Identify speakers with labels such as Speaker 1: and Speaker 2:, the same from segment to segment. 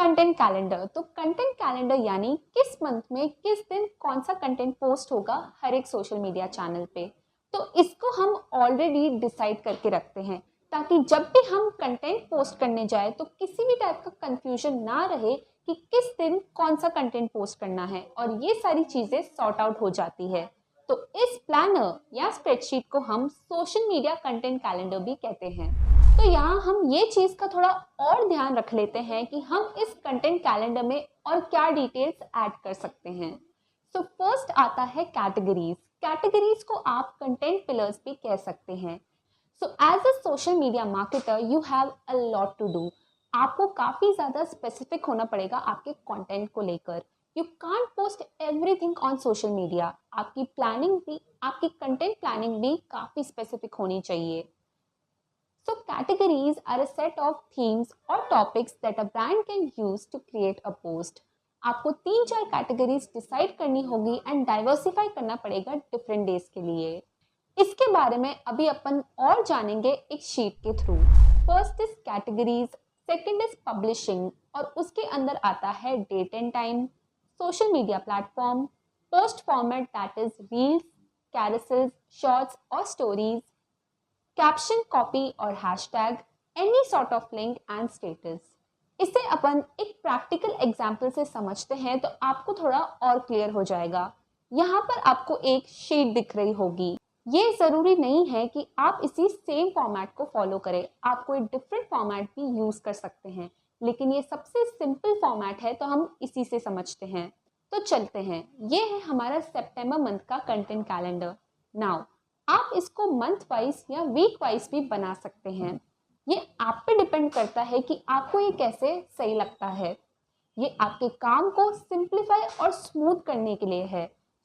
Speaker 1: Content calendar. तो content calendar यानी किस मंथ में किस दिन कौन सा कंटेंट पोस्ट होगा हर एक सोशल मीडिया चैनल पे। तो इसको हम ऑलरेडी डिसाइड करके रखते हैं ताकि जब भी हम कंटेंट पोस्ट करने जाए तो किसी भी टाइप का कंफ्यूजन ना रहे कि किस दिन कौन सा कंटेंट पोस्ट करना है, और ये सारी चीज़ें सॉर्ट आउट हो जाती है। तो इस प्लानर या स्प्रेडशीट को हम सोशल मीडिया कंटेंट कैलेंडर भी कहते हैं। तो यहाँ हम ये चीज़ का थोड़ा और ध्यान रख लेते हैं कि हम इस कंटेंट कैलेंडर में और क्या डिटेल्स ऐड कर सकते हैं। सो फर्स्ट आता है कैटेगरीज। कैटेगरीज को आप कंटेंट पिलर्स भी कह सकते हैं। So as a social media marketer you have a lot to do. आपको काफ़ी ज़्यादा स्पेसिफिक होना पड़ेगा आपके कंटेंट को लेकर। You can't post everything on social media. आपकी प्लानिंग भी, आपकी कंटेंट प्लानिंग भी काफ़ी स्पेसिफिक होनी चाहिए। So categories are a set of themes or topics that a brand can use to create a post. आपको 3-4 कैटेगरीज डिसाइड करनी होगी एंड डाइवर्सिफाई करना पड़ेगा डिफरेंट डेज के लिए। इसके बारे में अभी अपन और जानेंगे एक शीट के थ्रू। First is categories, second is publishing और उसके अंदर आता है date and time, social media platform, post format that is reels, carousels, shorts और स्टोरीज, कैप्शन, कॉपी और hashtag, any sort of link and status. इसे अपन एक प्रैक्टिकल एग्जाम्पल से समझते हैं तो आपको थोड़ा और क्लियर हो जाएगा। यहाँ पर आपको एक शीट दिख रही होगी। ये ज़रूरी नहीं है कि आप इसी सेम फॉर्मेट को फॉलो करें, आप कोई डिफरेंट फॉर्मेट भी यूज़ कर सकते हैं, लेकिन ये सबसे सिंपल फॉर्मेट है तो हम इसी से समझते हैं। तो चलते हैं, ये है हमारा सितंबर मंथ का कंटेंट कैलेंडर। नाउ आप इसको मंथ वाइज या वीक वाइज भी बना सकते हैं। ये आप पे डिपेंड करता है कि आपको ये कैसे सही लगता है। ये आपके काम को सिंप्लीफाई और स्मूथ करने के लिए है।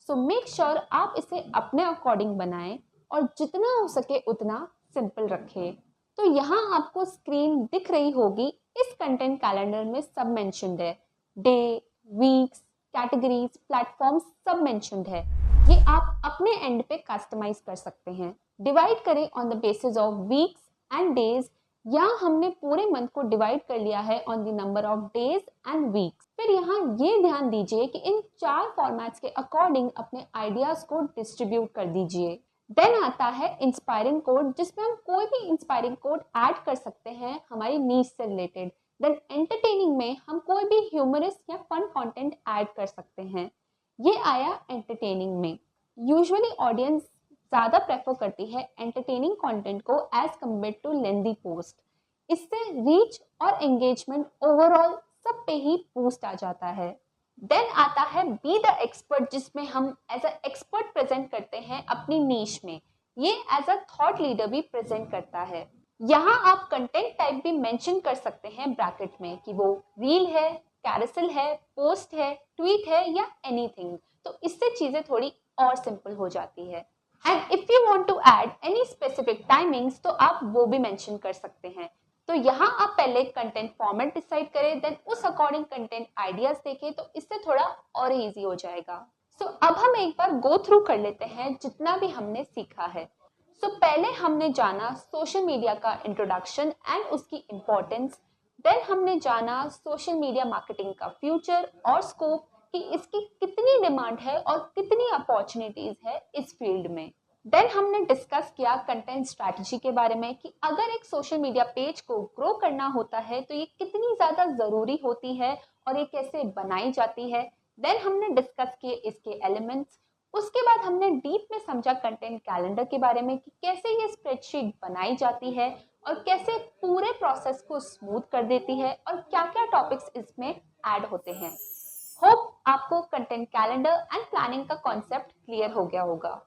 Speaker 1: सो मेक श्योर आप इसे अपने अकॉर्डिंग बनाएं और जितना हो सके उतना सिंपल रखें। तो यहाँ आपको स्क्रीन दिख रही होगी। इस कंटेंट कैलेंडर में सब मेंशन्ड है। डे, वीक्स, कैटेगरीज, प्लेटफॉर्म सब मेंशन्ड है। ये आप अपने एंड पे कस्टमाइज कर सकते हैं। डिवाइड करें on the basis of weeks and days. यहाँ हमने पूरे मंथ को डिवाइड कर लिया है on the number of days and weeks. फिर यहाँ ये ध्यान दीजिए कि इन 4 फॉर्मेट्स के अकॉर्डिंग अपने आइडियाज को डिस्ट्रीब्यूट कर दीजिए। देन आता है इंस्पायरिंग कोड, जिसमें हम कोई भी इंस्पायरिंग कोड ऐड कर सकते हैं हमारी नीड से रिलेटेड। देन एंटरटेनिंग में हम कोई भी ह्यूमरस या फन कंटेंट ऐड कर सकते हैं। ये आया एंटरटेनिंग में। यूजुअली ऑडियंस ज़्यादा प्रेफर करती है एंटरटेनिंग कंटेंट को as compare to lengthy post. इससे रीच और एंगेजमेंट ओवरऑल सब पे ही बूस्ट आ जाता है। देन आता है बी द एक्सपर्ट, जिसमें हम एज अ एक्सपर्ट प्रेजेंट करते हैं अपनी नीश में। ये एज अ थॉट लीडर भी प्रेजेंट करता है। यहाँ आप कंटेंट टाइप भी मेंशन कर सकते हैं ब्रैकेट में कि वो रील है, कैरोसेल है, पोस्ट है, ट्वीट है या एनीथिंग। तो इससे चीज़ें थोड़ी और सिंपल हो जाती है। And if you want to add any specific timings तो आप वो भी मेंशन कर सकते हैं। तो यहाँ आप पहले कंटेंट फॉर्मेट डिसाइड करें, देन उस अकॉर्डिंग कंटेंट आइडियाज देखें, तो इससे थोड़ा और इजी हो जाएगा। सो अब हम एक बार गो थ्रू कर लेते हैं जितना भी हमने सीखा है। सो पहले हमने जाना सोशल मीडिया का इंट्रोडक्शन एंड उसकी इम्पोर्टेंस। देन हमने जाना सोशल मीडिया मार्केटिंग का फ्यूचर और स्कोप, कि इसकी कितनी डिमांड है और कितनी अपॉर्चुनिटीज है इस फील्ड में। देन हमने डिस्कस किया कंटेंट स्ट्रैटेजी के बारे में कि अगर एक सोशल मीडिया पेज को ग्रो करना होता है तो ये कितनी ज़्यादा ज़रूरी होती है और ये कैसे बनाई जाती है। देन हमने डिस्कस किए इसके एलिमेंट्स। उसके बाद हमने डीप में समझा कंटेंट कैलेंडर के बारे में कि कैसे ये स्प्रेडशीट बनाई जाती है और कैसे पूरे प्रोसेस को स्मूथ कर देती है और क्या क्या टॉपिक्स इसमें ऐड होते हैं। होप आपको कंटेंट कैलेंडर एंड प्लानिंग का कॉन्सेप्ट क्लियर हो गया होगा।